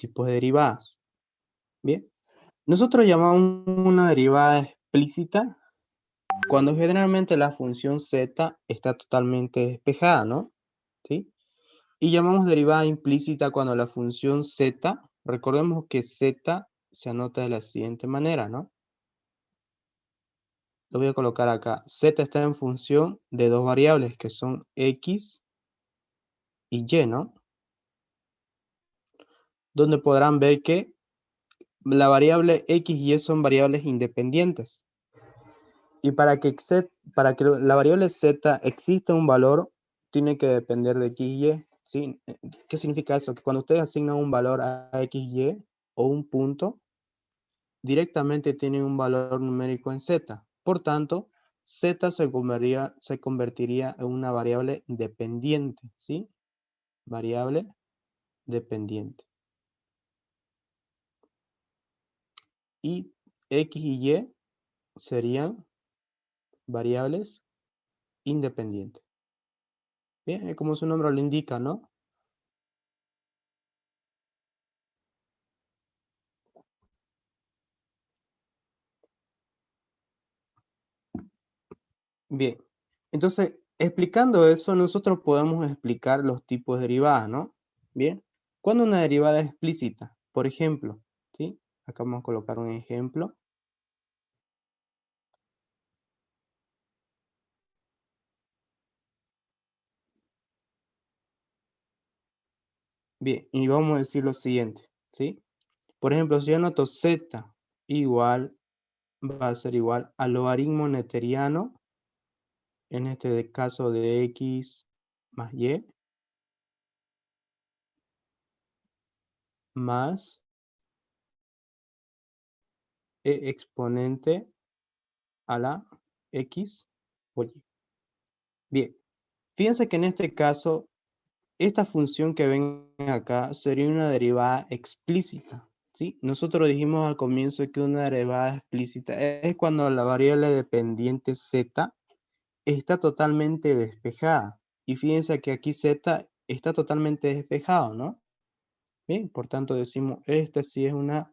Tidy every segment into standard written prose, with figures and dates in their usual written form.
tipos de derivadas. Bien, nosotros llamamos una derivada explícita cuando generalmente la función z está totalmente despejada, ¿no? ¿Sí? Y llamamos derivada implícita cuando la función z, recordemos que z se anota de la siguiente manera, ¿no? Lo voy a colocar acá. Z está en función de dos variables que son x y y, ¿no? Donde podrán ver que la variable x y y son variables independientes. Y para que la variable z exista un valor, tiene que depender de x y y. ¿Sí? ¿Qué significa eso? Que cuando ustedes asignan un valor a x y y o un punto, directamente tienen un valor numérico en z. Por tanto, z se convertiría en una variable dependiente, ¿sí? Variable dependiente. Y x y y serían variables independientes. Bien, como su nombre lo indica, ¿no? Bien, entonces, explicando eso, nosotros podemos explicar los tipos de derivadas, ¿no? Bien, ¿cuándo una derivada es explícita? Por ejemplo, ¿sí? Acá vamos a colocar un ejemplo. Bien, y vamos a decir lo siguiente, ¿sí? Por ejemplo, si yo anoto z igual, va a ser igual al logaritmo neteriano, en este caso de x más y, más e exponente a la x por y. Bien, fíjense que en este caso, esta función que ven acá sería una derivada explícita, ¿sí? Nosotros dijimos al comienzo que una derivada explícita es cuando la variable dependiente z está totalmente despejada. Y fíjense que aquí z está totalmente despejado, ¿no? Bien, por tanto decimos, esta sí es una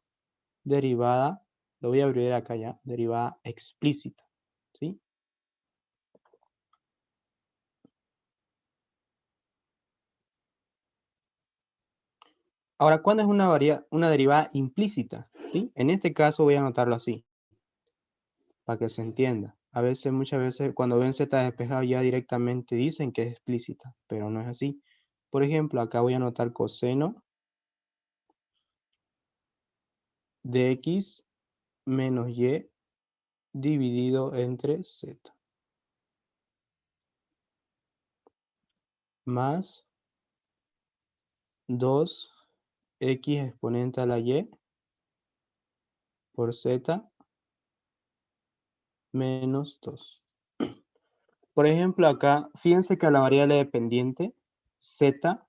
derivada, lo voy a abreviar acá ya, derivada explícita, ¿sí? Ahora, ¿cuándo es una derivada implícita? ¿Sí? En este caso voy a anotarlo así, para que se entienda. Muchas veces, cuando ven z despejado ya directamente dicen que es explícita, pero no es así. Por ejemplo, acá voy a anotar coseno de x menos y dividido entre z, más 2x exponente a la y por z menos 2. Por ejemplo, acá, fíjense que a la variable dependiente, z,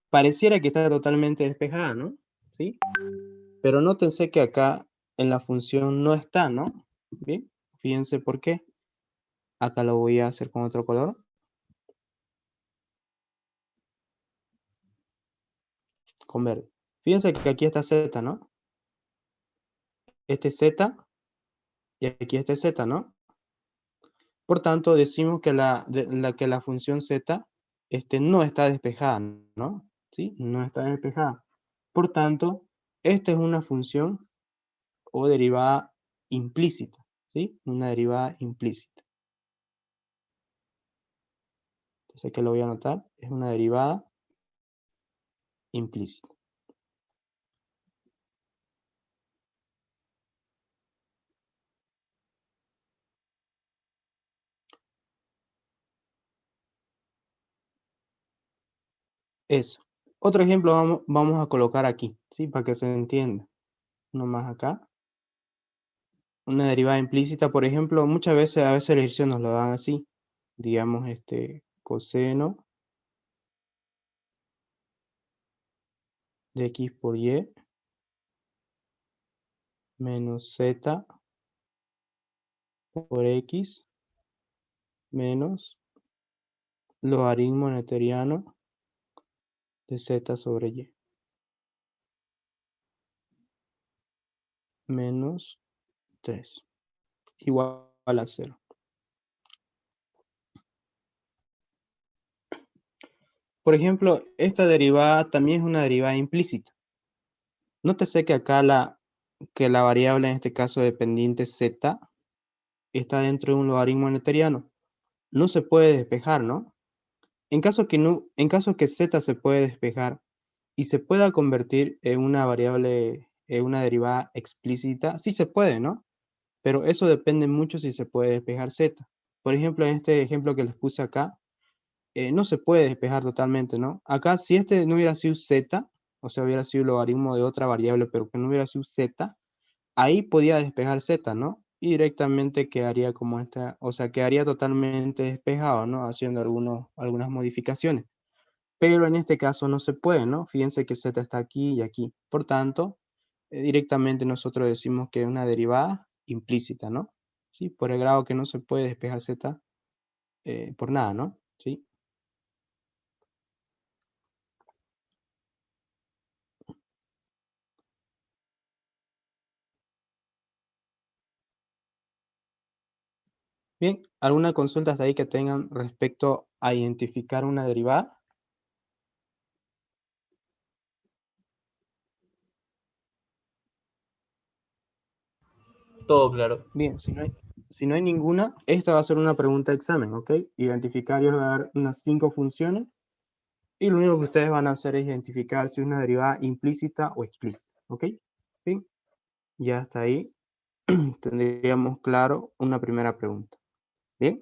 pareciera que está totalmente despejada, ¿no? ¿Sí? Pero nótense que acá en la función no está, ¿no? Bien, fíjense por qué. Acá lo voy a hacer con otro color. Con verde. Fíjense que aquí está z, ¿no? Este es z y aquí este es z, ¿no? Por tanto, decimos que la función z no está despejada, ¿no? ¿Sí? No está despejada. Por tanto, esta es una función o derivada implícita, ¿sí? Una derivada implícita. Entonces, ¿qué lo voy a anotar? Es una derivada implícita. Eso. Otro ejemplo vamos a colocar aquí, ¿sí? Para que se entienda. Uno más acá. Una derivada implícita, por ejemplo, a veces el ejercicio nos lo dan así. Digamos, coseno de x por y menos z por x menos logaritmo neteriano de z sobre y. menos 3 igual a 0. Por ejemplo, esta derivada también es una derivada implícita. Nótese que acá que la variable, en este caso dependiente z, está dentro de un logaritmo neuteriano. No se puede despejar, ¿no? En caso que z se puede despejar y se pueda convertir en una variable, en una derivada explícita, sí se puede, ¿no? Pero eso depende mucho si se puede despejar z. Por ejemplo, en este ejemplo que les puse acá, no se puede despejar totalmente, ¿no? Acá, si este no hubiera sido z, o sea, hubiera sido el logaritmo de otra variable, pero que no hubiera sido z, ahí podía despejar z, ¿no? Y directamente quedaría como esta, o sea, quedaría totalmente despejado, ¿no? Haciendo algunas modificaciones. Pero en este caso no se puede, ¿no? Fíjense que z está aquí y aquí. Por tanto, directamente nosotros decimos que es una derivada implícita, ¿no? ¿Sí? Por el grado que no se puede despejar z por nada, ¿no? ¿Sí? Bien, ¿alguna consulta hasta ahí que tengan respecto a identificar una derivada? Todo claro. Bien, si no hay ninguna, esta va a ser una pregunta de examen, ¿ok? Identificar, yo les voy a dar unas 5 funciones y lo único que ustedes van a hacer es identificar si es una derivada implícita o explícita, ¿ok? Bien, ya hasta ahí tendríamos claro una primera pregunta. Bien,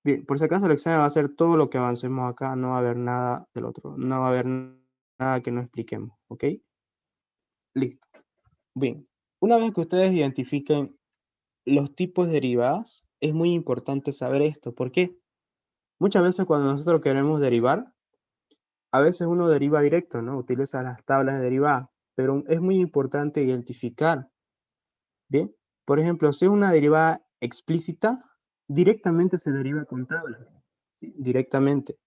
bien, por si acaso el examen va a ser todo lo que avancemos acá, no va a haber nada del otro, no va a haber nada que no expliquemos, ¿ok? Listo. Bien, una vez que ustedes identifiquen los tipos de derivadas, es muy importante saber esto. ¿Por qué? Muchas veces cuando nosotros queremos derivar, a veces uno deriva directo, ¿no? Utiliza las tablas de derivada, pero es muy importante identificar, ¿bien? Por ejemplo, si es una derivada explícita, directamente se deriva con tablas, ¿sí? Directamente.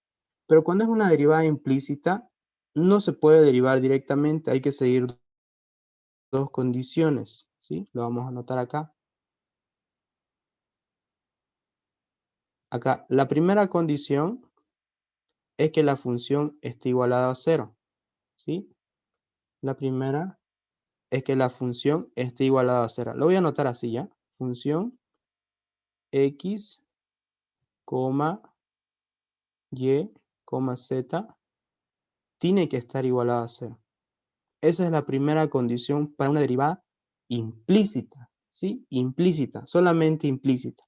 Pero cuando es una derivada implícita, no se puede derivar directamente, hay que seguir dos condiciones, ¿sí? Lo vamos a anotar acá. Acá, la primera condición es que la función esté igualada a 0, ¿sí? La primera es que la función esté igualada a 0. Lo voy a anotar así, ¿ya? Función x, y, z tiene que estar igualada a 0. Esa es la primera condición para una derivada implícita, ¿sí? Implícita, solamente implícita.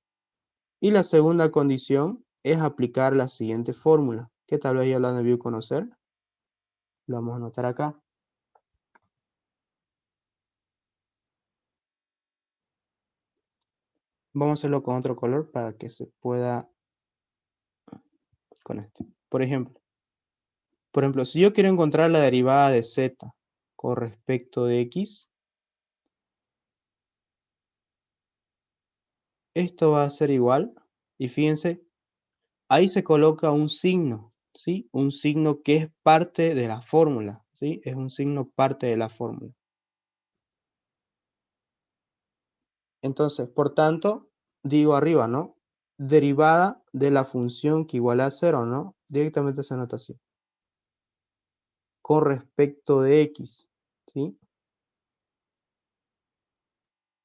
Y la segunda condición es aplicar la siguiente fórmula, que tal vez ya la han debido conocer. Lo vamos a anotar acá. Vamos a hacerlo con otro color para que se pueda con este. Por ejemplo, si yo quiero encontrar la derivada de z con respecto de x, esto va a ser igual, y fíjense, ahí se coloca un signo, ¿sí? Un signo que es parte de la fórmula, ¿sí? Es un signo parte de la fórmula. Entonces, por tanto, digo arriba, ¿no? Derivada de la función que iguala a 0, ¿no? Directamente se anota así. Con respecto de x, ¿sí?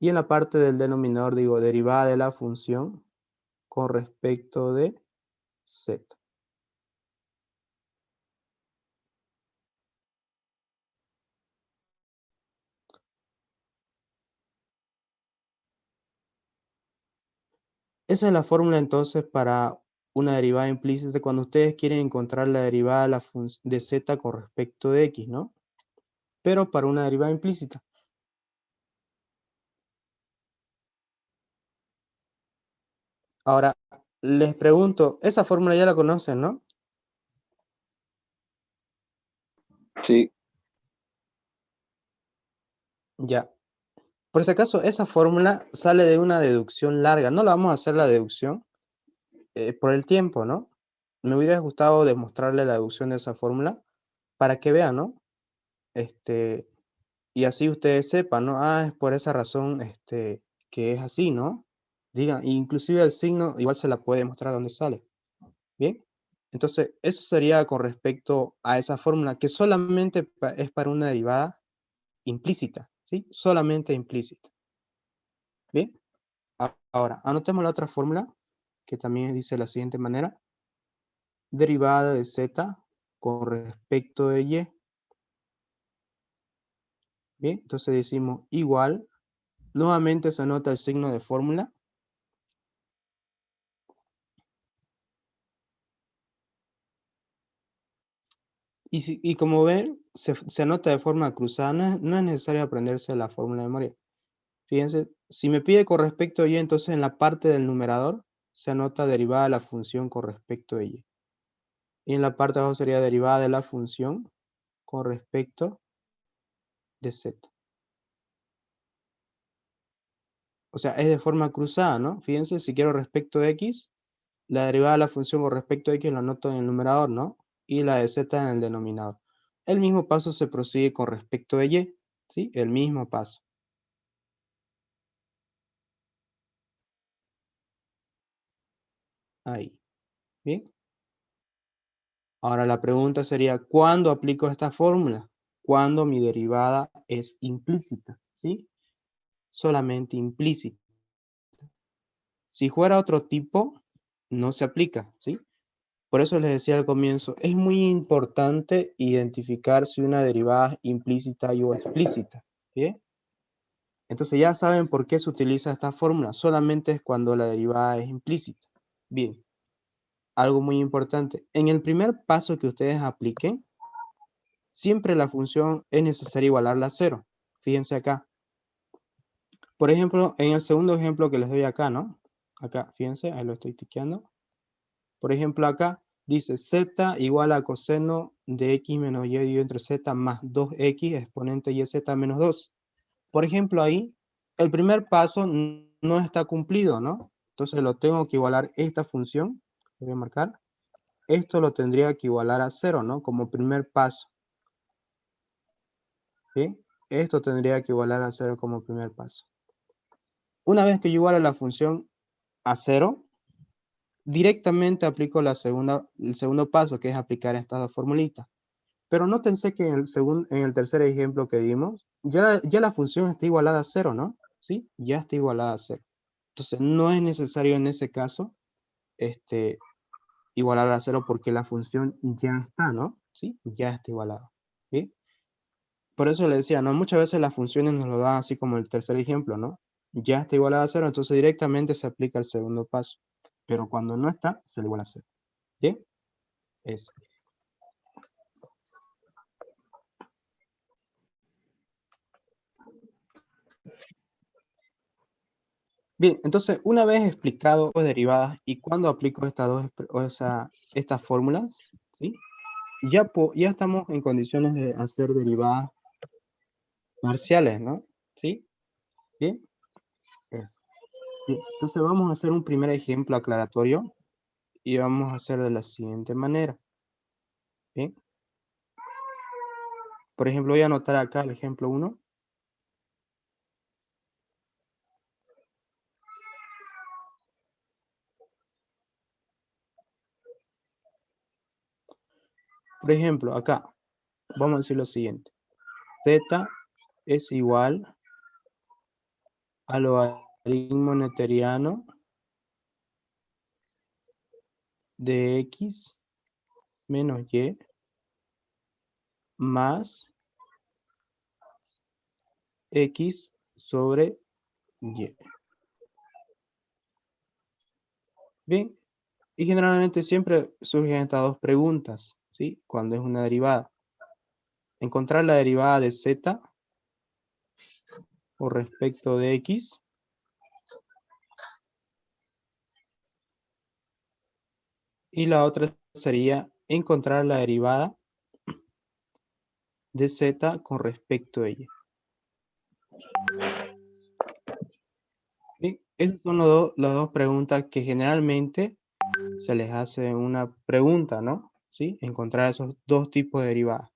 Y en la parte del denominador digo derivada de la función con respecto de z. Esa es la fórmula entonces para una derivada implícita cuando ustedes quieren encontrar la derivada de z con respecto de x, ¿no? Pero para una derivada implícita. Ahora, les pregunto, esa fórmula ya la conocen, ¿no? Sí. Ya. Por si acaso, esa fórmula sale de una deducción larga. No la vamos a hacer la deducción por el tiempo, ¿no? Me hubiera gustado demostrarle la deducción de esa fórmula para que vean, ¿no? Y así ustedes sepan, ¿no? Ah, es por esa razón que es así, ¿no? Digan, inclusive el signo igual se la puede mostrar donde sale. ¿Bien? Entonces, eso sería con respecto a esa fórmula que solamente es para una derivada implícita, ¿sí? Solamente implícita. ¿Bien? Ahora, anotemos la otra fórmula, que también dice de la siguiente manera. Derivada de z con respecto de y. Bien, entonces decimos igual. Nuevamente se anota el signo de fórmula. Y como ven, se anota de forma cruzada. No es necesario aprenderse la fórmula de memoria. Fíjense, si me pide con respecto a y, entonces en la parte del numerador se anota derivada de la función con respecto a y. Y en la parte de abajo sería derivada de la función con respecto de z. O sea, es de forma cruzada, ¿no? Fíjense, si quiero respecto de x, la derivada de la función con respecto a x la anoto en el numerador, ¿no? Y la de z en el denominador. El mismo paso se prosigue con respecto de y, ¿sí? El mismo paso. Ahí. ¿Bien? Ahora la pregunta sería, ¿cuándo aplico esta fórmula? Cuando mi derivada es implícita, ¿sí? Solamente implícita. Si fuera otro tipo, no se aplica, ¿sí? Por eso les decía al comienzo, es muy importante identificar si una derivada es implícita o explícita, ¿bien? Entonces ya saben por qué se utiliza esta fórmula, solamente es cuando la derivada es implícita. Bien, algo muy importante, en el primer paso que ustedes apliquen, siempre la función es necesario igualarla a 0. Fíjense acá. Por ejemplo, en el segundo ejemplo que les doy acá, ¿no? Acá, fíjense, ahí lo estoy tiqueando. Por ejemplo, acá dice z igual a coseno de x menos y dividido entre z más 2x exponente y z menos 2. Por ejemplo, ahí el primer paso no está cumplido, ¿no? Entonces lo tengo que igualar esta función. Lo voy a marcar. Esto lo tendría que igualar a 0, ¿no? Como primer paso. ¿Sí? Esto tendría que igualar a 0 como primer paso. Una vez que yo iguale la función a 0, directamente aplico el segundo paso, que es aplicar estas dos formulitas. Pero nótense que en el tercer ejemplo que vimos, ya la función está igualada a 0, ¿no? ¿Sí? Ya está igualada a 0. Entonces, no es necesario en ese caso igualar a 0 porque la función ya está, ¿no? ¿Sí? Ya está igualada. ¿Sí? Por eso le decía, ¿no? Muchas veces las funciones nos lo dan así como el tercer ejemplo, ¿no? Ya está igualada a 0, entonces directamente se aplica el segundo paso. Pero cuando no está, se le iguala a 0. ¿Bien? Eso. Bien, entonces, una vez explicado las derivadas y cuando aplico estas fórmulas, ¿sí? Ya estamos en condiciones de hacer derivadas parciales, ¿no? ¿Sí? Bien. Eso. Bien, entonces vamos a hacer un primer ejemplo aclaratorio y vamos a hacer de la siguiente manera. Bien. Por ejemplo, voy a anotar acá el ejemplo 1. Por ejemplo, acá vamos a decir lo siguiente. Z es igual al logaritmo neperiano de x menos y más x sobre y. Bien, y generalmente siempre surgen estas dos preguntas, ¿sí? Cuando es una derivada. Encontrar la derivada de z con respecto de x. Y la otra sería encontrar la derivada de z con respecto a y. Bien, esas son las dos preguntas que generalmente se les hace una pregunta, ¿no? ¿Sí? Encontrar esos dos tipos de derivadas.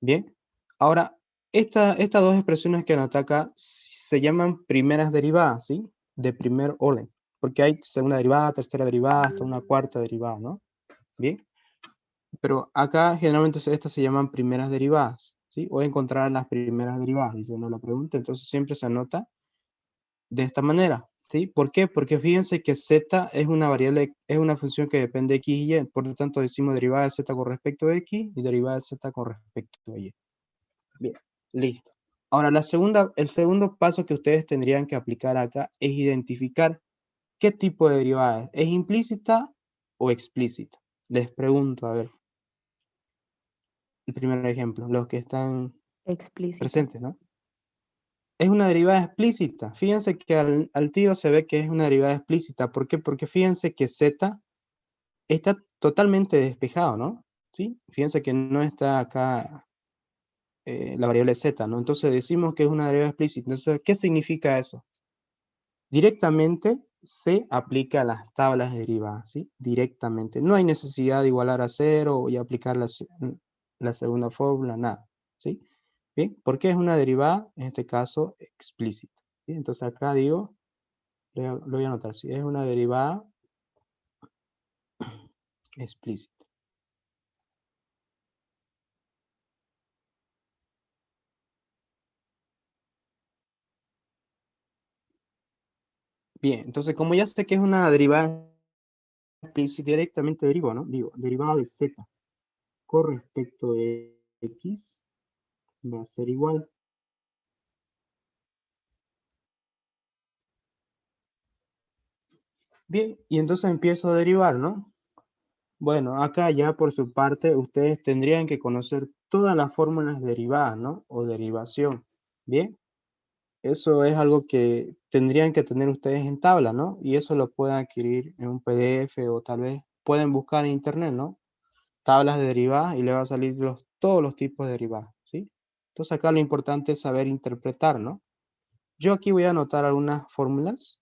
Bien, ahora Estas dos expresiones que anoté acá se llaman primeras derivadas, ¿sí? De primer orden, porque hay segunda derivada, tercera derivada, hasta una cuarta derivada, ¿no? Bien, pero acá generalmente estas se llaman primeras derivadas, ¿sí? O encontrar las primeras derivadas, dice uno la pregunta, entonces siempre se anota de esta manera, ¿sí? ¿Por qué? Porque fíjense que z es una variable, es una función que depende de x y y, por lo tanto decimos derivada de z con respecto a x y derivada de z con respecto a y. Bien, listo. Ahora, el segundo paso que ustedes tendrían que aplicar acá es identificar qué tipo de derivada es implícita o explícita. Les pregunto, a ver, el primer ejemplo, los que están Explícita. presentes, ¿no? Es una derivada explícita. Fíjense que al tiro se ve que es una derivada explícita. ¿Por qué? Porque fíjense que z está totalmente despejado, ¿no? ¿Sí? Fíjense que no está acá la variable z, ¿no? Entonces decimos que es una derivada explícita. Entonces, ¿qué significa eso? Directamente se aplica a las tablas de derivadas, ¿sí? Directamente. No hay necesidad de igualar a cero y aplicar la segunda fórmula, nada, ¿sí? Bien, porque es una derivada, en este caso, explícita, ¿sí? Entonces acá digo, lo voy a anotar, ¿sí? Es una derivada explícita. Bien, entonces como ya sé que es una derivada explícita, directamente derivo, ¿no? Digo, derivada de z con respecto de x va a ser igual. Bien, y entonces empiezo a derivar, ¿no? Bueno, acá ya por su parte ustedes tendrían que conocer todas las fórmulas derivadas, ¿no? O derivación. Bien, eso es algo que tendrían que tener ustedes en tabla, ¿no? Y eso lo pueden adquirir en un PDF o tal vez pueden buscar en internet, ¿no? Tablas de derivadas y le va a salir todos los tipos de derivadas, ¿sí? Entonces acá lo importante es saber interpretar, ¿no? Yo aquí voy a anotar algunas fórmulas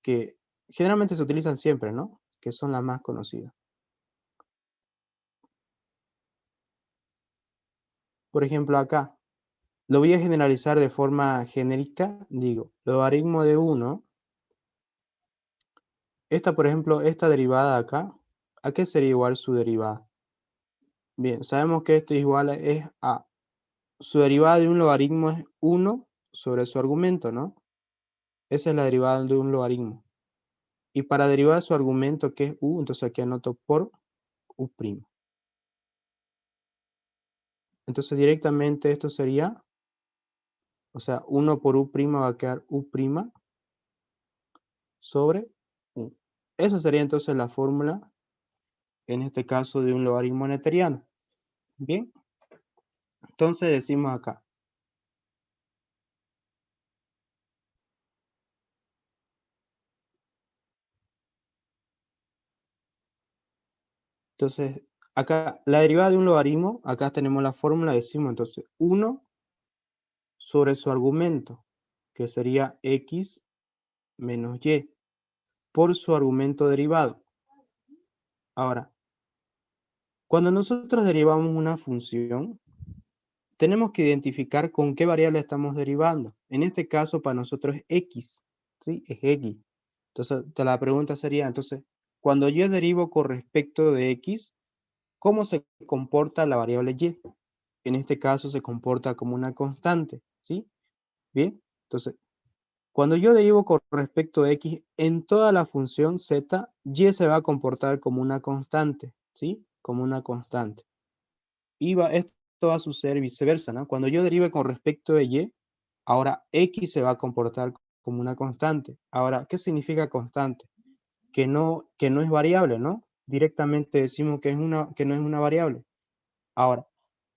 que generalmente se utilizan siempre, ¿no? Que son las más conocidas. Por ejemplo, acá, lo voy a generalizar de forma genérica, digo, logaritmo de 1, esta, por ejemplo, esta derivada acá, ¿a qué sería igual su derivada? Bien, sabemos que esto igual es a, su derivada de un logaritmo es 1 sobre su argumento, ¿no? Esa es la derivada de un logaritmo. Y para derivar su argumento, que es u, entonces aquí anoto por u'. Entonces directamente esto sería, o sea, 1 por u' va a quedar u' sobre u. Esa sería entonces la fórmula, en este caso, de un logaritmo neperiano. Bien, entonces decimos acá. Entonces, acá, la derivada de un logaritmo, acá tenemos la fórmula, decimos entonces 1 sobre su argumento, que sería x menos y, por su argumento derivado. Ahora, cuando nosotros derivamos una función, tenemos que identificar con qué variable estamos derivando. En este caso, para nosotros es x, ¿sí? Es x. Entonces, la pregunta sería, entonces, cuando yo derivo con respecto de x, ¿cómo se comporta la variable y? En este caso se comporta como una constante, ¿sí? Bien, entonces, cuando yo derivo con respecto de x, en toda la función z, y se va a comportar como una constante, ¿sí? Como una constante. Esto va a suceder viceversa, ¿no? Cuando yo derive con respecto de y, ahora x se va a comportar como una constante. Ahora, ¿qué significa constante? Que no es variable, ¿no? Directamente decimos que no es una variable. Ahora,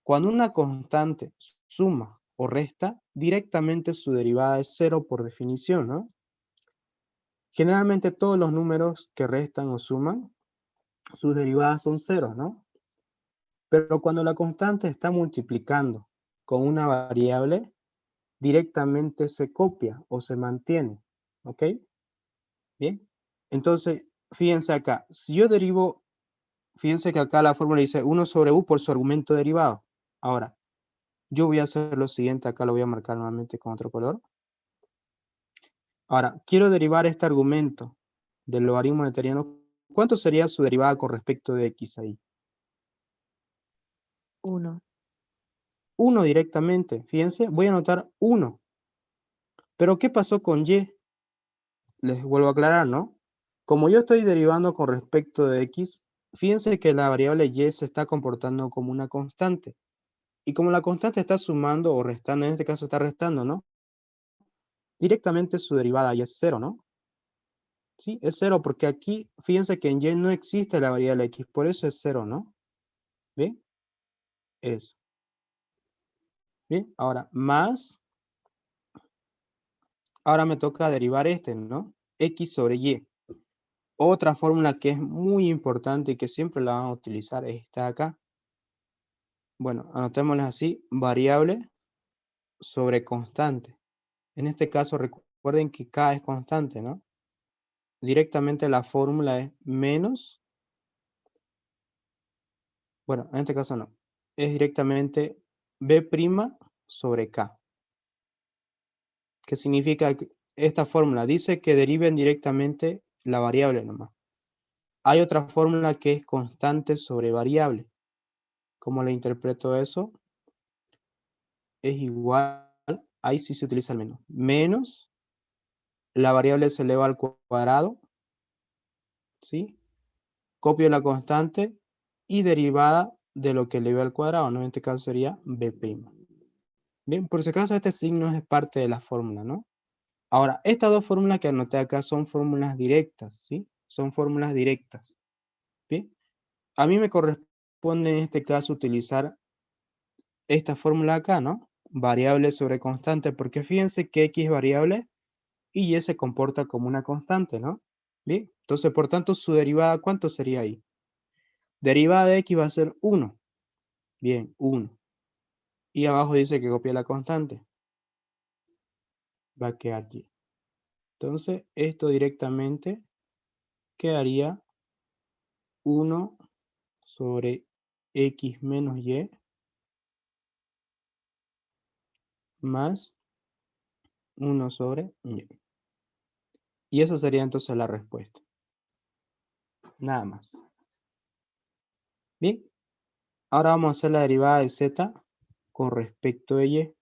cuando una constante suma o resta, directamente su derivada es cero por definición, ¿no? Generalmente todos los números que restan o suman, sus derivadas son ceros, ¿no? Pero cuando la constante está multiplicando con una variable, directamente se copia o se mantiene, ¿ok? Bien, entonces, fíjense acá, si yo derivo, fíjense que acá la fórmula dice 1 sobre u por su argumento derivado. Ahora, Yo voy a hacer lo siguiente, acá lo voy a marcar nuevamente con otro color. Ahora, quiero derivar este argumento del logaritmo neperiano. ¿Cuánto sería su derivada con respecto de x ahí? 1. 1 directamente. Fíjense, voy a anotar 1. Pero ¿qué pasó con y? Les vuelvo a aclarar, ¿no? Como yo estoy derivando con respecto de x, fíjense que la variable y se está comportando como una constante. Y como la constante está sumando o restando, en este caso está restando, ¿no? Directamente su derivada y es 0, ¿no? Sí, es 0 porque aquí, fíjense que en y no existe la variable x, por eso es 0, ¿no? ¿Bien? Eso. Bien, ahora más, ahora me toca derivar este, ¿no? X sobre y. Otra fórmula que es muy importante y que siempre la vamos a utilizar es esta de acá. Bueno, anotémosla así, variable sobre constante. En este caso recuerden que K es constante, ¿no? Directamente la fórmula es menos, bueno, en este caso no, es directamente B' sobre K. ¿Qué significa que esta fórmula? Dice que deriven directamente la variable nomás. Hay otra fórmula que es constante sobre variable. ¿Cómo le interpreto eso? Es igual, ahí sí se utiliza el menos. Menos, la variable se eleva al cuadrado, ¿sí? Copio la constante y derivada de lo que eleve al cuadrado, ¿no? En este caso sería B'. Bien, por si acaso este signo es parte de la fórmula, ¿no? Ahora, estas dos fórmulas que anoté acá son fórmulas directas, ¿sí? Son fórmulas directas. Bien, a mí me corresponde en este caso utilizar esta fórmula acá, ¿no? Variable sobre constante, porque fíjense que x es variable y y se comporta como una constante, ¿no? Bien, entonces por tanto su derivada, ¿cuánto sería ahí? Derivada de x va a ser 1. Bien, 1. Y abajo dice que copia la constante. Va a quedar aquí. Entonces esto directamente quedaría 1 sobre x menos y más 1 sobre y. Y esa sería entonces la respuesta. Nada más. Bien, ahora vamos a hacer la derivada de z con respecto de y.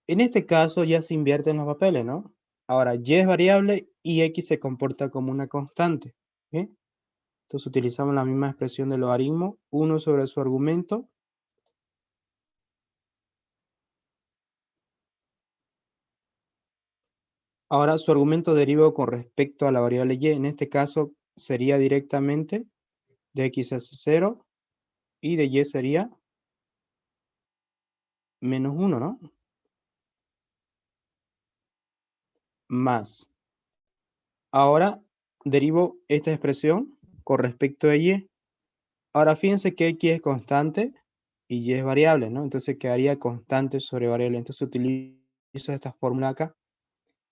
En este caso ya se invierten los papeles, ¿no? Ahora y es variable y x se comporta como una constante. ¿Bien? Entonces utilizamos la misma expresión del logaritmo, 1 sobre su argumento. Ahora su argumento derivado con respecto a la variable y, en este caso sería directamente de x es 0 y de y sería menos 1, ¿no? Más. Ahora derivo esta expresión con respecto a y. Ahora fíjense que x es constante y y es variable, ¿no? Entonces quedaría constante sobre variable. Entonces utilizo esta fórmula acá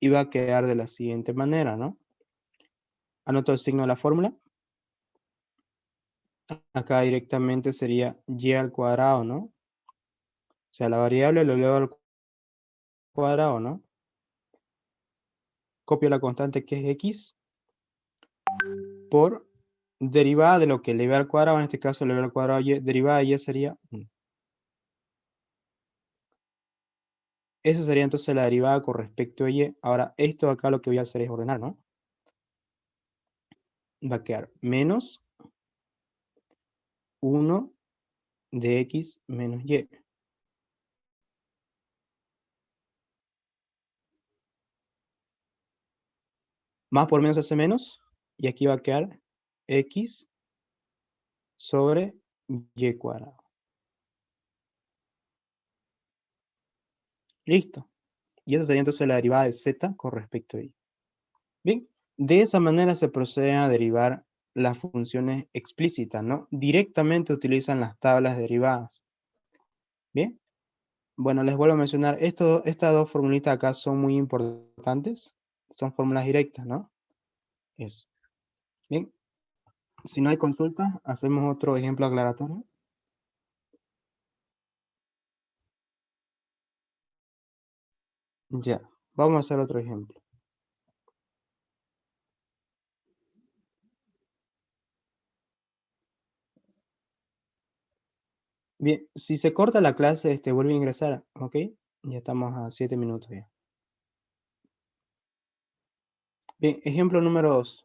y va a quedar de la siguiente manera, ¿no? Anoto el signo de la fórmula. Acá directamente sería y al cuadrado, ¿no? O sea, la variable lo elevo al cuadrado, ¿no? Copio la constante que es x por derivada de lo que eleve al cuadrado, en este caso eleve al cuadrado y, derivada de y sería 1. Eso sería entonces la derivada con respecto a y. Ahora, esto acá lo que voy a hacer es ordenar, ¿no? Va a quedar menos 1 de x menos y. Más por menos hace menos. Y aquí va a quedar x sobre y cuadrado. Listo. Y esa sería entonces la derivada de z con respecto a y. Bien, de esa manera se proceden a derivar las funciones explícitas, ¿no? Directamente utilizan las tablas derivadas. Bien. Bueno, les vuelvo a mencionar, estas dos formulitas acá son muy importantes. Son fórmulas directas, ¿no? Eso. Bien, si no hay consulta, hacemos otro ejemplo aclaratorio. Ya, vamos a hacer otro ejemplo. Bien, si se corta la clase, vuelve a ingresar, ¿ok? Ya estamos a 7 minutos ya. Bien, ejemplo número 2.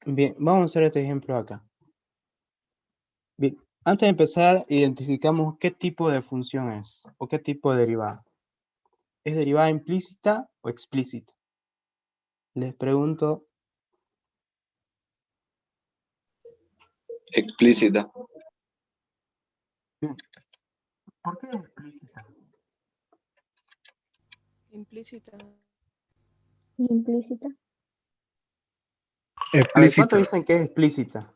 Bien, vamos a hacer este ejemplo acá. Bien, antes de empezar, identificamos qué tipo de función es o qué tipo de derivada. ¿Es derivada implícita o explícita? Les pregunto. Explícita. ¿Por qué es explícita? Implícita. Implícita. A ver, ¿cuántos Explícita, dicen que es explícita?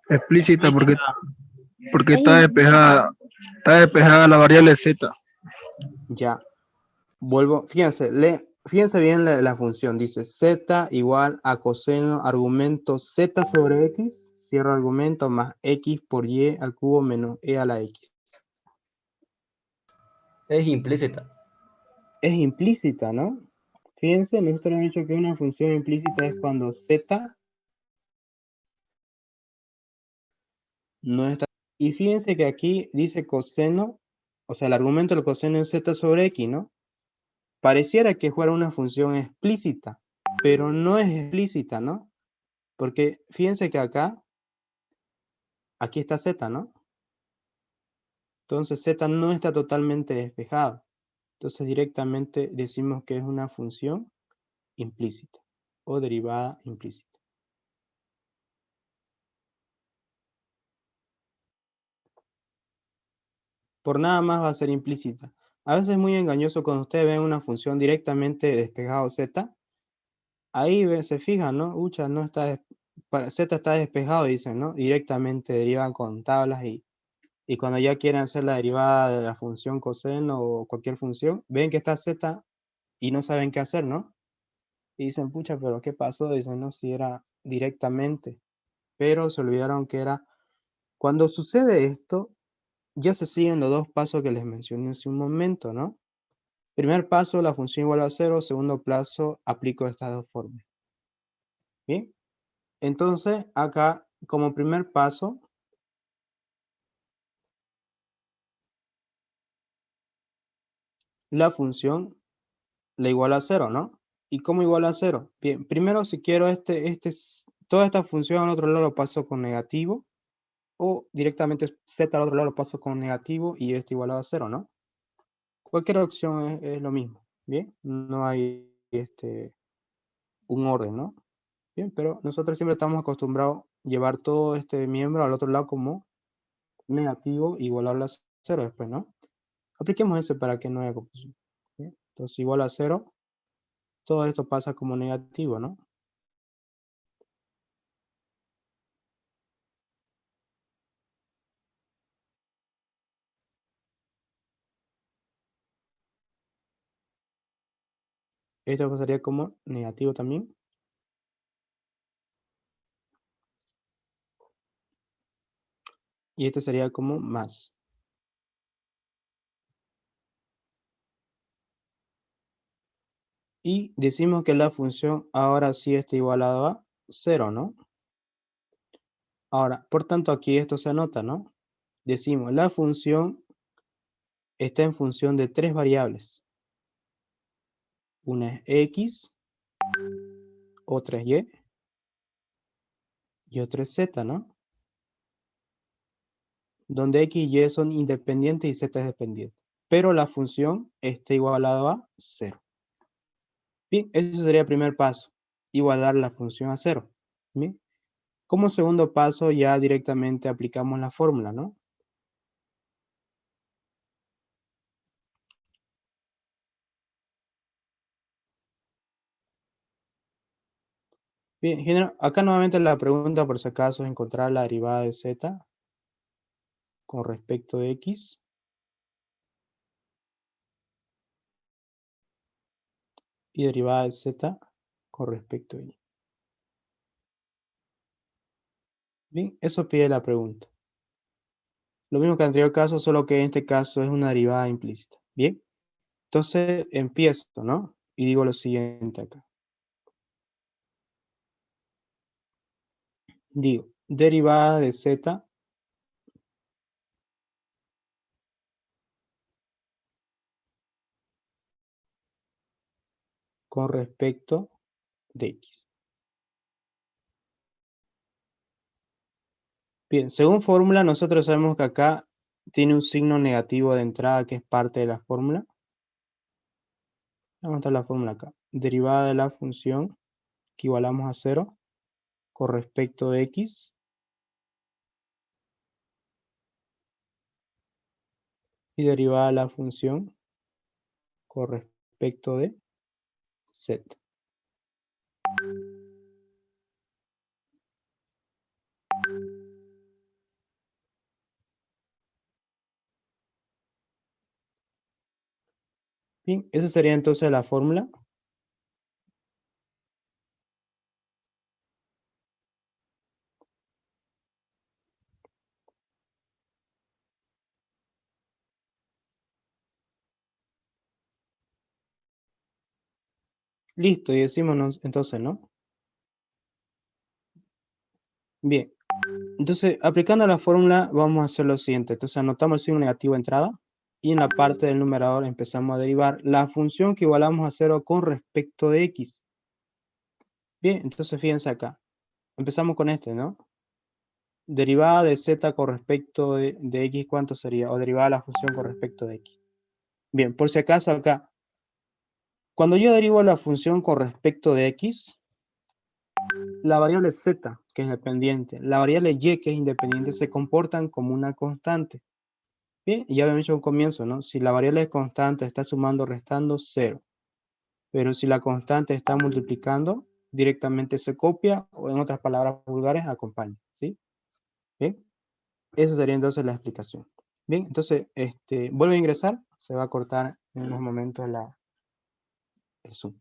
explícita porque Es está despejada la variable z. Ya, vuelvo, fíjense, fíjense bien la función, dice z igual a coseno argumento z sobre x, cierro argumento, más x por y al cubo menos e a la x. Es implícita. Es implícita, ¿no? Fíjense, nosotros hemos dicho que una función implícita es cuando z no está. Y fíjense que aquí dice coseno, o sea, el argumento del coseno es z sobre x, ¿no? Pareciera que fuera una función explícita, pero no es explícita, ¿no? Porque fíjense que aquí está z, ¿no? Entonces z no está totalmente despejado. Entonces directamente decimos que es una función implícita o derivada implícita. Por nada más va a ser implícita. A veces es muy engañoso cuando ustedes ven una función directamente despejado z. Ahí se fijan, ¿no? Ucha, no está, z está despejado, dicen, ¿no? Directamente derivan con tablas y cuando ya quieren hacer la derivada de la función coseno o cualquier función, ven que está z y no saben qué hacer, ¿no? Y dicen, pucha, pero ¿qué pasó? Dicen, no, si era directamente. Pero se olvidaron que era, cuando sucede esto, ya se siguen los dos pasos que les mencioné hace un momento, ¿no? Primer paso, la función igual a 0. Segundo paso, aplico estas dos fórmulas. ¿Bien? Entonces, acá, como primer paso, la función la igual a 0, ¿no? ¿Y cómo igual a 0? Bien, primero si quiero toda esta función al otro lado lo paso con negativo, o directamente z al otro lado lo paso con negativo y esto igualado a 0, ¿no? Cualquier opción es lo mismo, ¿bien? No hay un orden, ¿no? Bien, pero nosotros siempre estamos acostumbrados a llevar todo este miembro al otro lado como negativo igualable a 0 después, ¿no? Apliquemos ese para que no haya confusión. ¿Bien? Entonces igual a 0, todo esto pasa como negativo, ¿no? Esto pasaría como negativo también. Y este sería como más. Y decimos que la función ahora sí está igualado a 0, ¿no? Ahora, por tanto, aquí esto se anota, ¿no? Decimos, la función está en función de tres variables. Una es x, otra es y y otro es z, ¿no? Donde x y y son independientes y z es dependiente. Pero la función está igualada a 0. Bien, ese sería el primer paso. Igualar la función a 0. Bien. Como segundo paso ya directamente aplicamos la fórmula, ¿no? Bien, acá nuevamente la pregunta por si acaso es encontrar la derivada de z con respecto de x. Y derivada de z con respecto a y. Bien, eso pide la pregunta. Lo mismo que en el anterior caso, solo que en este caso es una derivada implícita. Bien, entonces empiezo, ¿no? Y digo lo siguiente acá. Digo, derivada de z con respecto de x. Bien, según fórmula, nosotros sabemos que acá tiene un signo negativo de entrada que es parte de la fórmula. Vamos a la fórmula acá. Derivada de la función que igualamos a 0 con respecto de x. Y derivada de la función con respecto de z. Bien, esa sería entonces la fórmula. Listo, y decimos entonces, ¿no? Bien, entonces aplicando la fórmula vamos a hacer lo siguiente. Entonces anotamos el signo negativo de entrada y en la parte del numerador empezamos a derivar la función que igualamos a 0 con respecto de x. Bien, entonces fíjense acá. Empezamos con este, ¿no? Derivada de z con respecto de x, ¿cuánto sería? O derivada de la función con respecto de x. Bien, por si acaso acá, cuando yo derivo la función con respecto de x, la variable z, que es dependiente, la variable y, que es independiente, se comportan como una constante. Bien, ya habíamos dicho un comienzo, ¿no? Si la variable es constante, está sumando, restando, 0. Pero si la constante está multiplicando, directamente se copia, o en otras palabras vulgares, acompaña, ¿sí? Bien, esa sería entonces la explicación. Bien, entonces, vuelve a ingresar, se va a cortar en unos momentos el Zoom.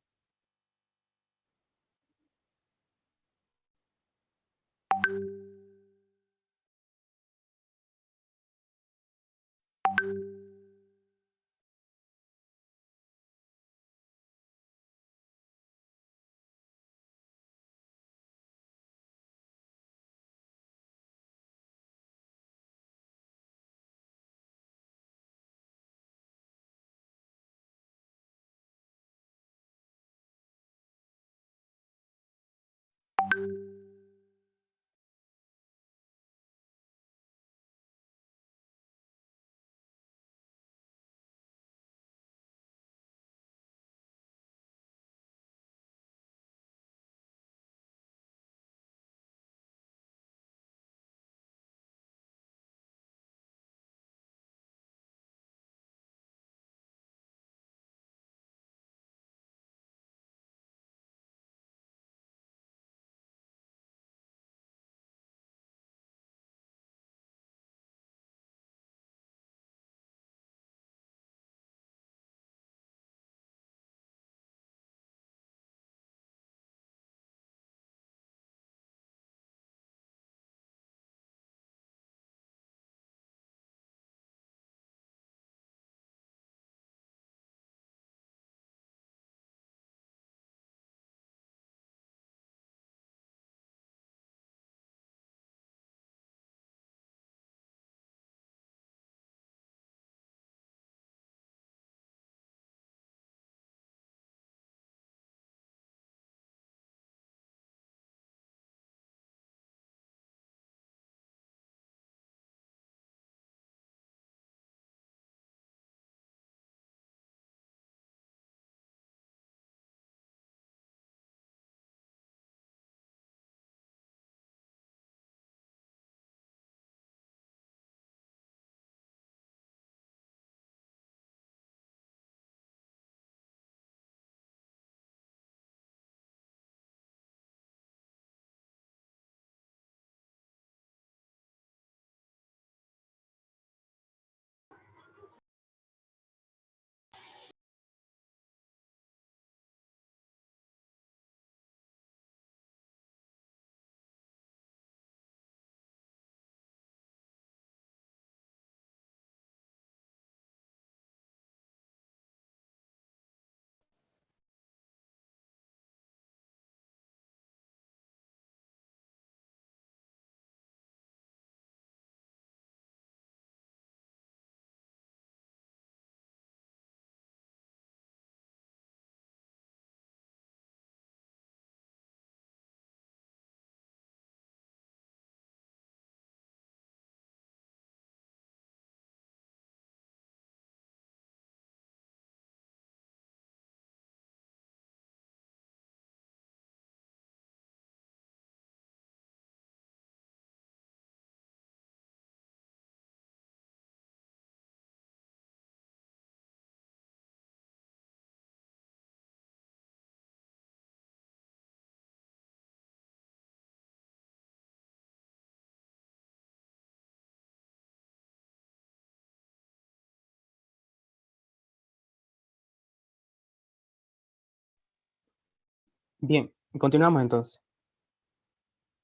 Bien, continuamos entonces.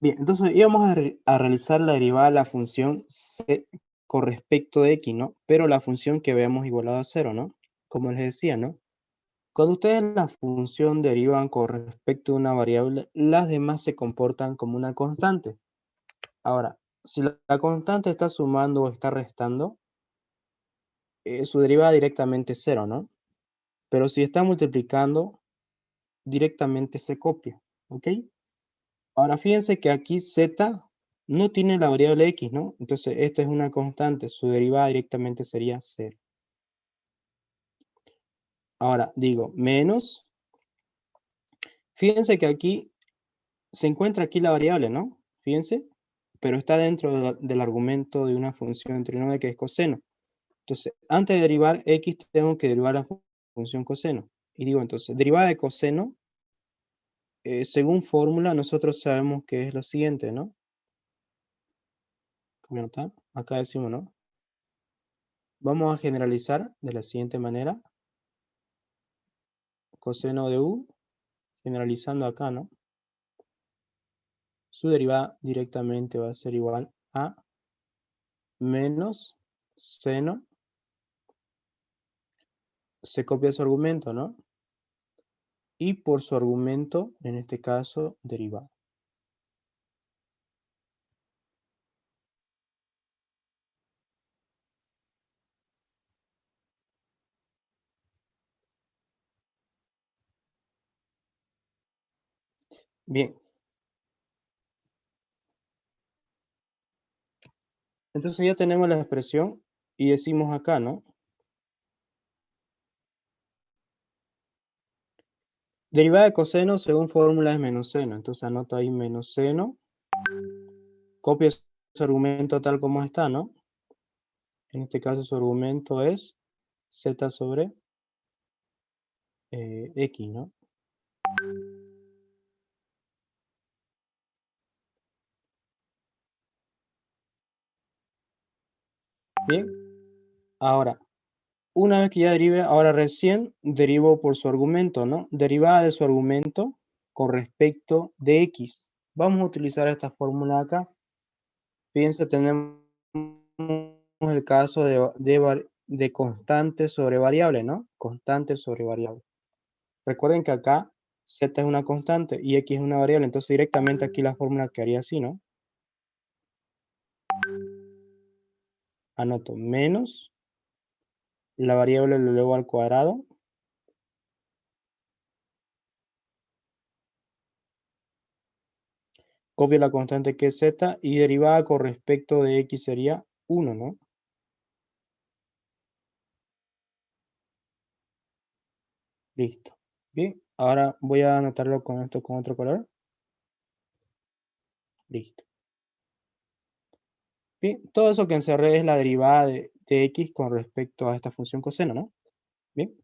Bien, entonces íbamos a realizar la derivada de la función c con respecto de x, ¿no? Pero la función que veamos igualada a 0, ¿no? Como les decía, ¿no? Cuando ustedes la función derivan con respecto a una variable, las demás se comportan como una constante. Ahora, si la constante está sumando o está restando, su derivada directamente es 0, ¿no? Pero si está multiplicando, directamente se copia, ¿ok? Ahora fíjense que aquí z no tiene la variable x, ¿no? Entonces esta es una constante, su derivada directamente sería 0. Ahora digo, menos, fíjense que aquí se encuentra aquí la variable, ¿no? Fíjense, pero está dentro del argumento de una función trinomio que es coseno. Entonces, antes de derivar x, tengo que derivar la función coseno. Y digo entonces, derivada de coseno, según fórmula, nosotros sabemos que es lo siguiente, ¿no? ¿Cómo está? Acá decimos, ¿no? Vamos a generalizar de la siguiente manera. Coseno de u, generalizando acá, ¿no? Su derivada directamente va a ser igual a menos seno. Se copia su argumento, ¿no? Y por su argumento, en este caso, derivado. Bien. Entonces ya tenemos la expresión y decimos acá, ¿no? Derivada de coseno según fórmula es menos seno. Entonces anoto ahí menos seno. Copio su argumento tal como está, ¿no? En este caso su argumento es z sobre x, ¿no? Bien. Ahora, una vez que ya derive, ahora recién derivo por su argumento, ¿no? Derivada de su argumento con respecto de x. Vamos a utilizar esta fórmula acá. Fíjense, tenemos el caso de constante sobre variable, ¿no? Constante sobre variable. Recuerden que acá z es una constante y x es una variable, entonces directamente aquí la fórmula quedaría así, ¿no? Anoto menos, la variable lo elevo al cuadrado, copio la constante que es z y derivada con respecto de x sería 1, ¿no? Listo. Bien, ahora voy a anotarlo con esto con otro color. Listo. Bien, todo eso que encerré es la derivada de x con respecto a esta función coseno, ¿no? Bien.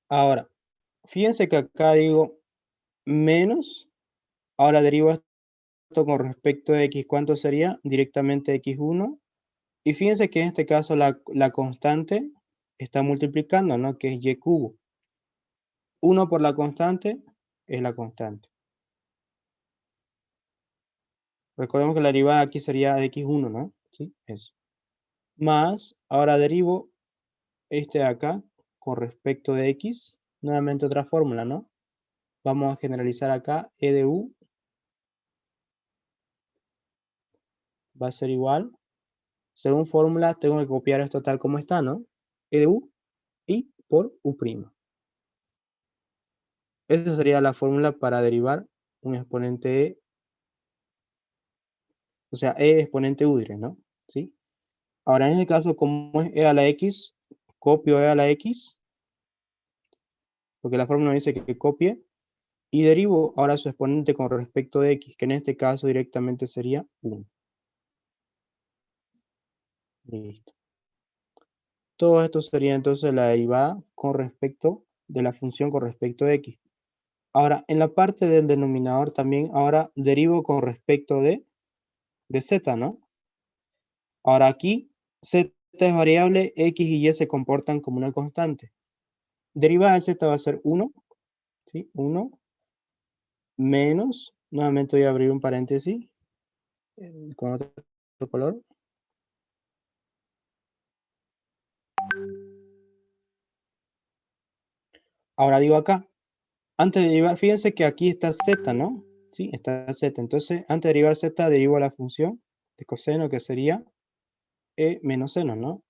Ahora, fíjense que acá digo menos, ahora derivo esto con respecto a x, ¿cuánto sería? Directamente x1. Y fíjense que en este caso la constante está multiplicando, ¿no? Que es y cubo. 1 por la constante es la constante. Recordemos que la derivada aquí sería de x1, ¿no? Sí, eso. Más, ahora derivo este de acá con respecto de x. Nuevamente otra fórmula, ¿no? Vamos a generalizar acá, e de u va a ser igual. Según fórmula, tengo que copiar esto tal como está, ¿no? E de u y por u'. Esa sería la fórmula para derivar un exponente e, o sea, e exponente u, ¿no? ¿Sí? Ahora, en este caso, como es e a la x, copio e a la x, porque la fórmula dice que copie, y derivo ahora su exponente con respecto de x, que en este caso directamente sería 1. Listo. Todo esto sería entonces la derivada con respecto de la función con respecto de x. Ahora, en la parte del denominador también, ahora derivo con respecto de z, ¿no? Ahora aquí, z es variable, x y y se comportan como una constante. derivada de z va a ser 1, ¿sí? 1 menos, nuevamente voy a abrir un paréntesis con otro color. Ahora digo acá, antes de derivar, fíjense que aquí está z, ¿no? Sí, está z. Entonces, antes de derivar z, derivo la función de coseno, que sería e menos seno, ¿no?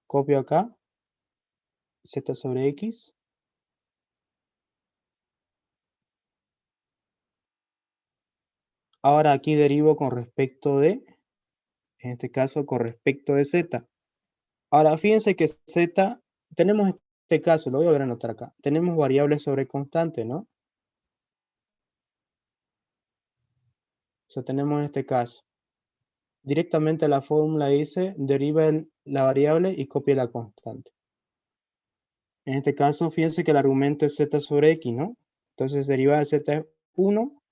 Copio acá, z sobre x. Ahora aquí derivo con respecto de, en este caso, con respecto de z. Ahora, fíjense que z, tenemos este caso, lo voy a volver a anotar acá. Tenemos variables sobre constante, ¿no? O sea, tenemos este caso. Directamente la fórmula dice, deriva la variable y copia la constante. En este caso, fíjense que el argumento es z sobre x, ¿no? Entonces, derivada de z es 1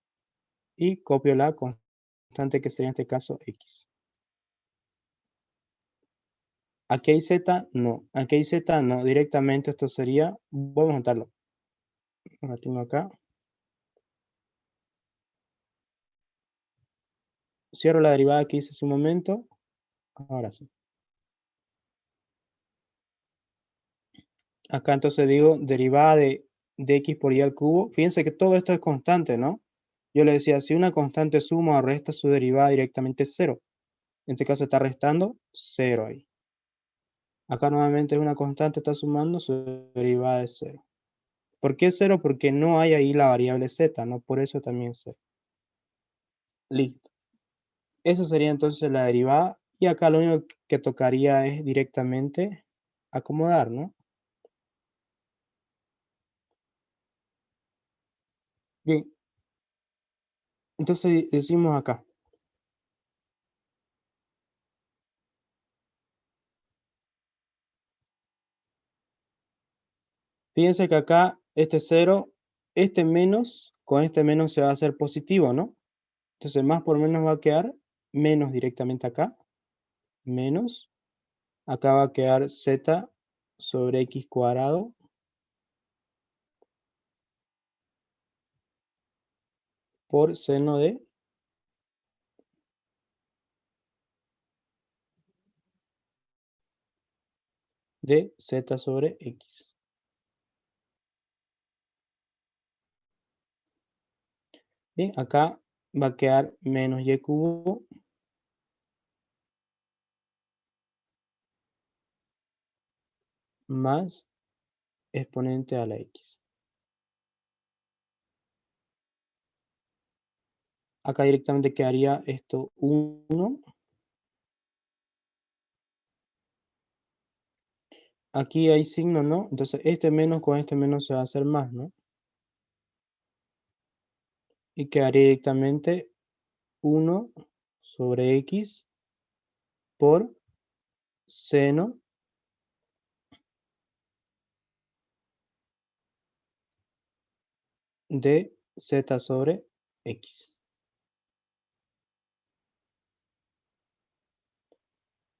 y copio la constante que sería en este caso x. Aquí hay z, no. Aquí hay z, no. Directamente esto sería, vamos a anotarlo. Lo tengo acá. Cierro la derivada que hice hace un momento. Ahora sí. Acá entonces digo derivada de x por y al cubo. Fíjense que todo esto es constante, ¿no? Yo le decía, si una constante suma o resta, su derivada directamente es 0. En este caso está restando 0 ahí. Acá nuevamente es una constante, está sumando, su derivada es 0. ¿Por qué 0? Porque no hay ahí la variable z, ¿no? Por eso también es 0. Listo. Eso sería entonces la derivada. Y acá lo único que tocaría es directamente acomodar, ¿no? Bien. Entonces decimos acá. Fíjense que acá este 0, este menos, con este menos se va a hacer positivo, ¿no? Entonces más por menos va a quedar menos directamente acá. Menos. Acá va a quedar z sobre x cuadrado por seno de z sobre x. Bien, acá va a quedar menos y cubo más exponente a la x. Acá directamente quedaría esto 1. Aquí hay signo, ¿no? Entonces este menos con este menos se va a hacer más, ¿no? Y quedaría directamente 1 sobre x por seno de z sobre x.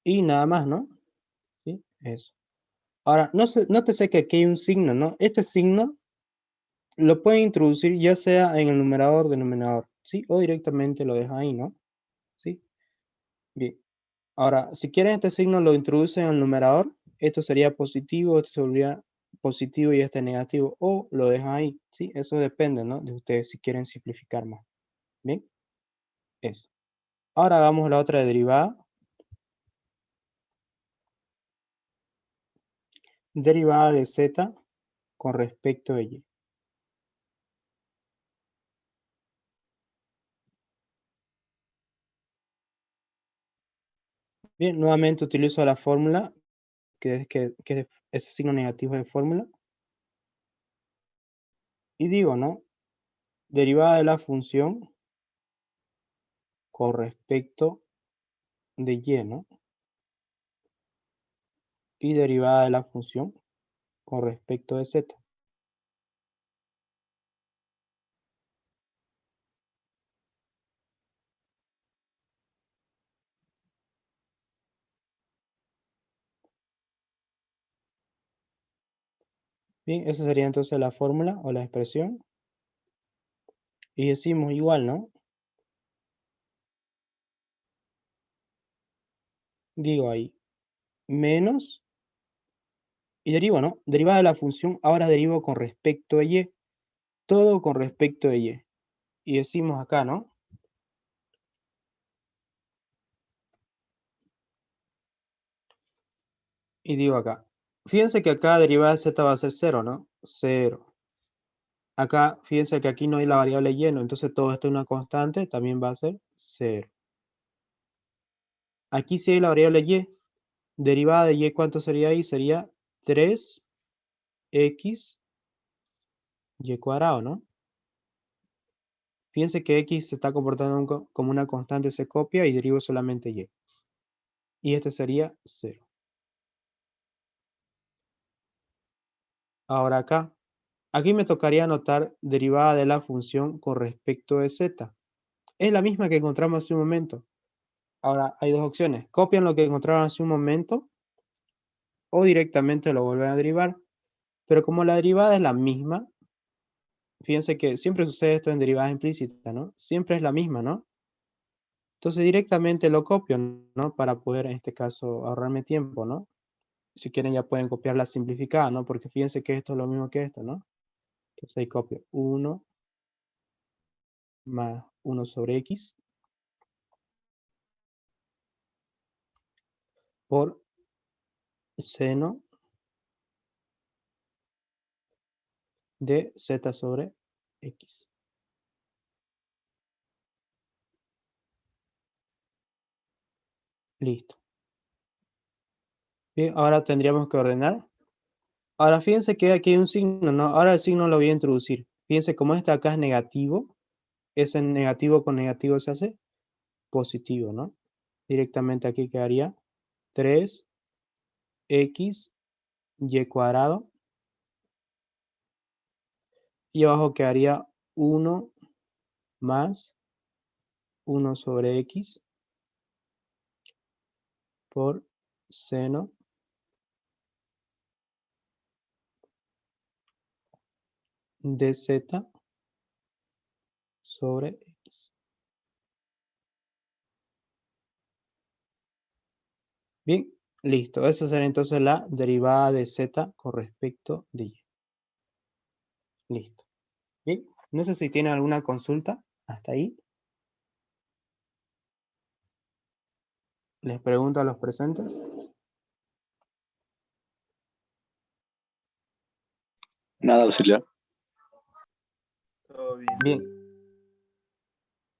Y nada más, ¿no? ¿Sí? Eso. Ahora, nótese que aquí hay un signo, ¿no? Este signo lo pueden introducir ya sea en el numerador o denominador, ¿sí? O directamente lo deja ahí, ¿no? ¿Sí? Bien. Ahora, si quieren este signo lo introducen en el numerador, esto sería positivo, esto sería positivo y este negativo, o lo dejan ahí, ¿sí? Eso depende, ¿no? De ustedes si quieren simplificar más. Bien, eso. Ahora hagamos la otra derivada. Derivada de z con respecto a y. Bien, nuevamente utilizo la fórmula, que es ese signo negativo de fórmula. Y digo, ¿no? Derivada de la función con respecto de y, ¿no? Y derivada de la función con respecto de z. Bien, esa sería entonces la fórmula o la expresión. Y decimos igual, ¿no? Digo ahí, menos, y derivo, ¿no? Derivada de la función, ahora derivo con respecto a y. Todo con respecto a y. Y decimos acá, ¿no? Y digo acá. Fíjense que acá derivada de z va a ser 0, ¿no? 0. Acá, fíjense que aquí no hay la variable y, ¿no? Entonces todo esto es una constante, también va a ser 0. Aquí sí hay la variable y. Derivada de y, ¿cuánto sería ahí? Sería 3x y cuadrado, ¿no? Fíjense que x se está comportando como una constante, se copia y derivo solamente y. Y este sería 0. Ahora acá. Aquí me tocaría anotar derivada de la función con respecto de z. Es la misma que encontramos hace un momento. Ahora hay dos opciones. Copian lo que encontraron hace un momento o directamente lo vuelven a derivar. Pero como la derivada es la misma, fíjense que siempre sucede esto en derivadas implícitas, ¿no? Siempre es la misma, ¿no? Entonces directamente lo copio, ¿no? Para poder, en este caso, ahorrarme tiempo, ¿no? Si quieren ya pueden copiar la simplificada, ¿no? Porque fíjense que esto es lo mismo que esto, ¿no? Entonces ahí copio 1 más 1 sobre x por seno de z sobre x. Listo. Bien, ahora tendríamos que ordenar. Ahora fíjense que aquí hay un signo, ¿no? Ahora el signo lo voy a introducir. Fíjense como este acá es negativo, ese negativo con negativo se hace positivo, ¿no? Directamente aquí quedaría 3x y cuadrado. Y abajo quedaría 1 más 1 sobre x por seno de z sobre x. Bien, listo. Esa será entonces la derivada de z con respecto de y. Listo. Bien, no sé si tienen alguna consulta hasta ahí. Les pregunto a los presentes. Nada auxiliar. Todo bien. Bien.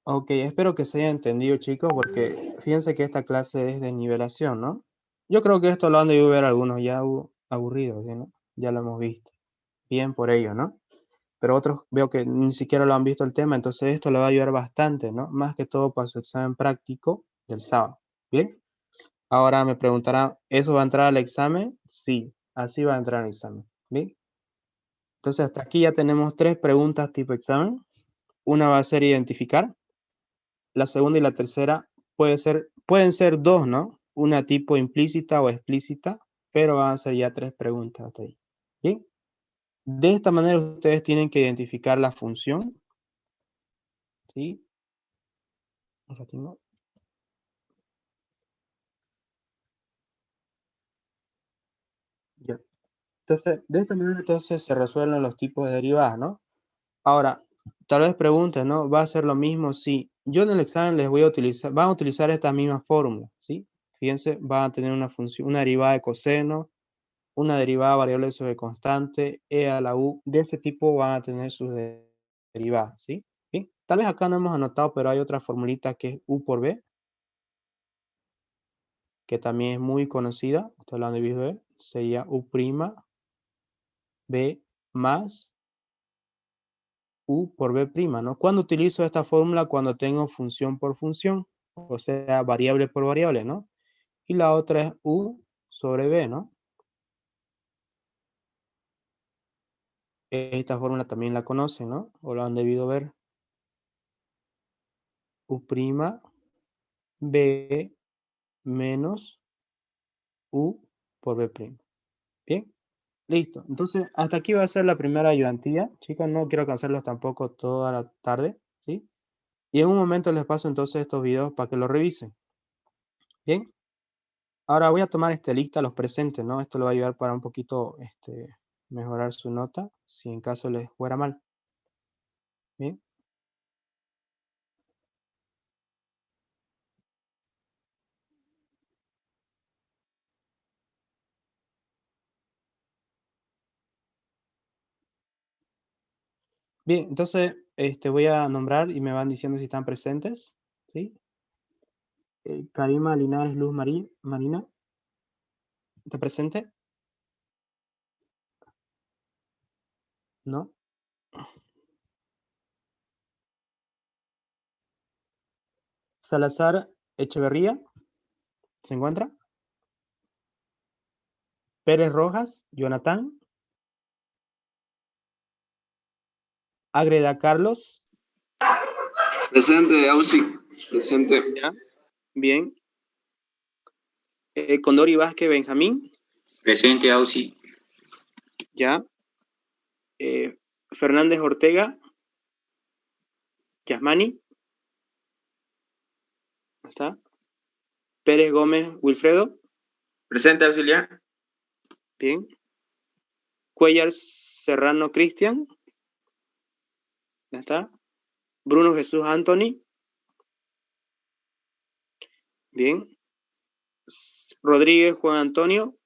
Ok, espero que se haya entendido, chicos, porque fíjense que esta clase es de nivelación, ¿no? Yo creo que esto lo han de ver algunos ya aburridos, ¿sí, no? Ya lo hemos visto. Bien por ello, ¿no? Pero otros veo que ni siquiera lo han visto el tema, entonces esto le va a ayudar bastante, ¿no? Más que todo para su examen práctico del sábado. Bien. Ahora me preguntarán, ¿eso va a entrar al examen? Sí, así va a entrar al examen. Bien. Entonces hasta aquí ya tenemos 3 preguntas tipo examen. Una va a ser identificar. La segunda y la tercera pueden ser 2, ¿no? Una tipo implícita o explícita, pero van a ser ya 3 preguntas hasta ahí. Bien. De esta manera ustedes tienen que identificar la función. ¿Sí? Acá tengo. Ya. Entonces, de esta manera entonces se resuelven los tipos de derivadas, ¿no? Ahora, tal vez pregunten, ¿no? ¿Va a ser lo mismo? Sí. Yo en el examen les voy a utilizar, van a utilizar esta misma fórmula, ¿sí? Fíjense, van a tener una función, una derivada de coseno, una derivada variable sobre constante, e a la u, de ese tipo van a tener sus derivadas, ¿sí? ¿Sí? Tal vez acá no hemos anotado, pero hay otra formulita que es u por b, que también es muy conocida, ustedes lo han debido ver, sería u' b más u por b', ¿no? ¿Cuándo utilizo esta fórmula? Cuando tengo función por función, o sea, variable por variable, ¿no? Y la otra es u sobre b, ¿no? Esta fórmula también la conocen, ¿no? O lo han debido ver. U' b menos u por b'. Bien. Listo. Entonces, hasta aquí va a ser la primera ayudantía. Chicos, no quiero cansarlos tampoco toda la tarde, ¿sí? Y en un momento les paso entonces estos videos para que lo revisen. Bien. Ahora voy a tomar lista los presentes, ¿no? Esto le va a ayudar para un poquito mejorar su nota, si en caso les fuera mal. Bien. Bien, entonces voy a nombrar y me van diciendo si están presentes, ¿sí? Karima Linares Luz Marina, ¿está presente? ¿No? Salazar Echeverría, ¿se encuentra? Pérez Rojas, Jonathan. Agreda Carlos. Presente, Ausi. Presente. Ya. Bien. Condori Vázquez Benjamín. Presente, Ausi. Ya. Fernández Ortega. Yasmani. ¿Está? Pérez Gómez Wilfredo. Presente, auxiliar. Bien. Cuellar Serrano Cristian. ¿Ya está? Bruno Jesús Anthony. Bien. Rodríguez Juan Antonio.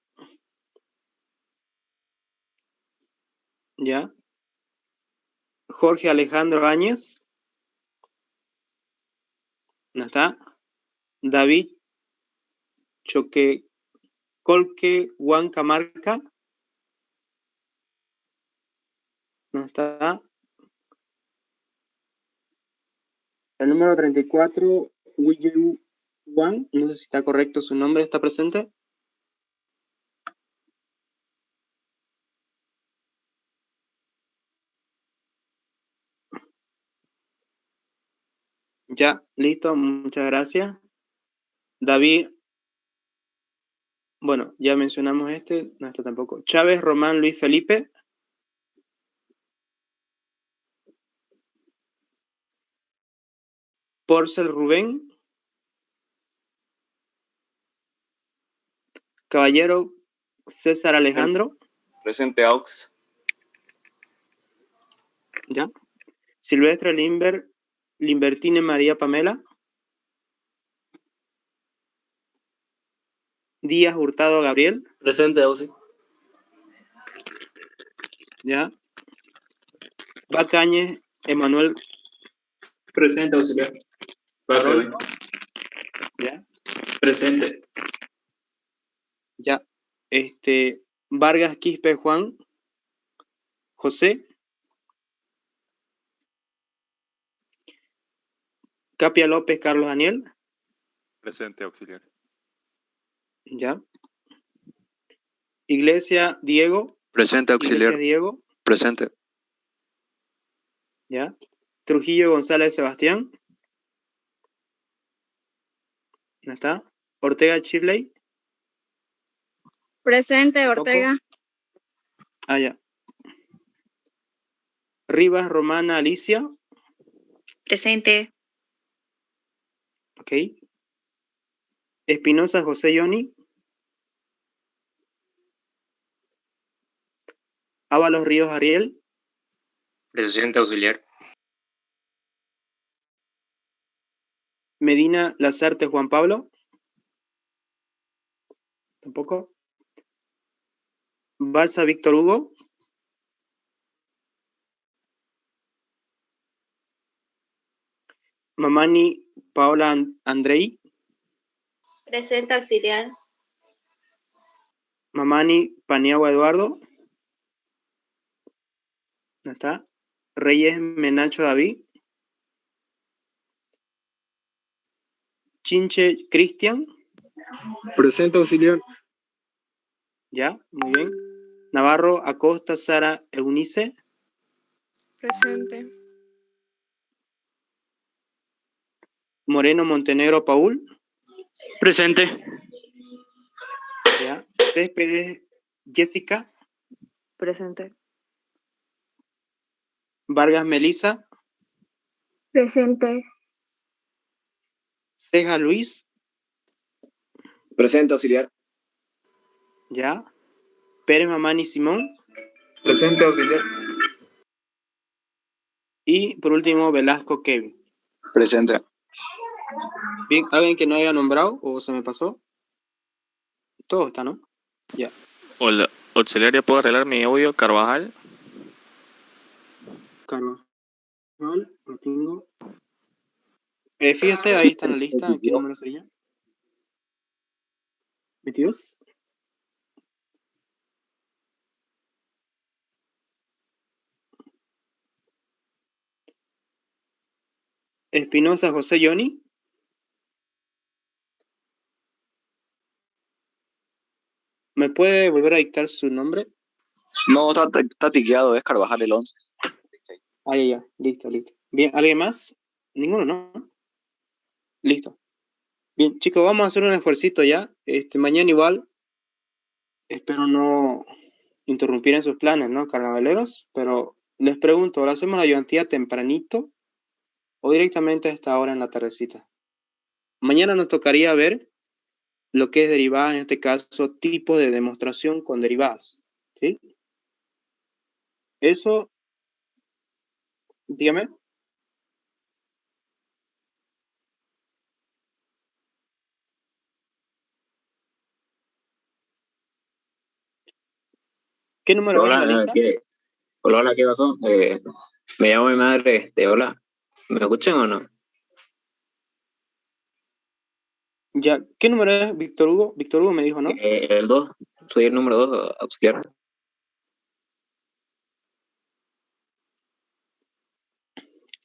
Ya. Jorge Alejandro Áñez. ¿No está? David Colque Huancamarca. ¿No está? El número 34, William Wang. No sé si está correcto su nombre. ¿Está presente? Ya, listo. Muchas gracias. David. Bueno, ya mencionamos no está tampoco. Chávez Román Luis Felipe. Porcel Rubén. Caballero César Alejandro. Presente, Aux. Ya. Silvestre Limbertine María Pamela. Díaz Hurtado Gabriel. Presente, Ausi. Ya. Bacañez Emanuel. Presente, auxiliar. Rodolfo. Ya. Presente. Ya. Vargas Quispe Juan. José. Capia López Carlos Daniel. Presente, auxiliar. Ya. Iglesia Diego. Presente, auxiliar. Iglesias Diego. Presente. Ya. Trujillo González Sebastián. ¿No está? Ortega Chirley. Presente, Ortega. Ah, ya. Rivas Romana Alicia. Presente. Ok. Espinosa José Yoni. Ábalos Ríos Ariel. Presente, auxiliar. Medina Lazarte Juan Pablo. Tampoco. Balsa Víctor Hugo. Mamani Paola Andrei. Presente, auxiliar. Mamani Paniagua Eduardo. ¿No está? Reyes Menacho David. Chinche Cristian. Presente, auxiliar. Ya, muy bien. Navarro Acosta Sara Eunice. Presente. Moreno Montenegro Paul. Presente. Ya. Céspedes Jessica. Presente. Vargas Melissa. Presente. Ceja Luis. Presente, auxiliar. Ya. Pérez Mamani Simón. Presente, auxiliar. Y por último, Velasco Kevin. Presente. Bien, ¿alguien que no haya nombrado o se me pasó? Todo está, ¿no? Ya. Hola, auxiliar, ¿ya puedo arreglar mi audio? Carvajal. Carlos. Lo tengo. Fíjese, ahí está en la lista. ¿Qué número sería? 22. Espinosa José Johnny. ¿Me puede volver a dictar su nombre? No, está tiqueado, es Carvajal el 11. Ah, ya. Listo. Bien, ¿alguien más? Ninguno, ¿no? Listo. Bien, chicos, vamos a hacer un esfuercito ya. Mañana igual. Espero no interrumpir en sus planes, ¿no, carnavaleros? Pero les pregunto, ¿lo hacemos la ayudantía tempranito o directamente a esta hora en la tardecita? Mañana nos tocaría ver lo que es derivadas, en este caso, tipo de demostración con derivadas, ¿sí? Eso, dígame. ¿Qué número es en la lista? Hola, ¿qué pasó? Me llamo mi madre, hola. ¿Me escuchan o no? Ya, ¿qué número es, Víctor Hugo? Víctor Hugo me dijo, ¿no? El 2, soy el número 2, auxiliar.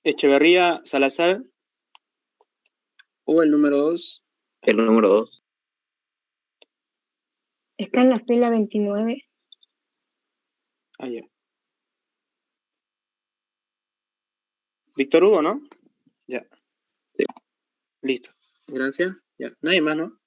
Echeverría Salazar, o el número 2. El número 2. Está en la fila 29. Ah, ya. Víctor Hugo, ¿no? Ya. Sí. Listo. Gracias. Ya. Nadie más, ¿no?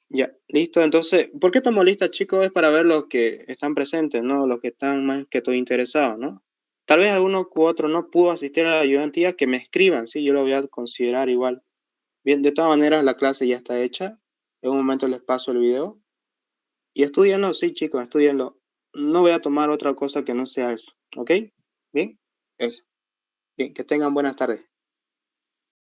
Ya. Listo. Entonces, ¿por qué tomo lista, chicos? Es para ver los que están presentes, ¿no? Los que están más que todo interesados, ¿no? Tal vez alguno u otro no pudo asistir a la ayudantía, que me escriban, ¿sí? Yo lo voy a considerar igual. Bien, de todas maneras, la clase ya está hecha. En un momento les paso el video. Y estudienlo, sí, chicos, estudienlo. No voy a tomar otra cosa que no sea eso, ¿ok? Bien, eso. Bien, que tengan buenas tardes.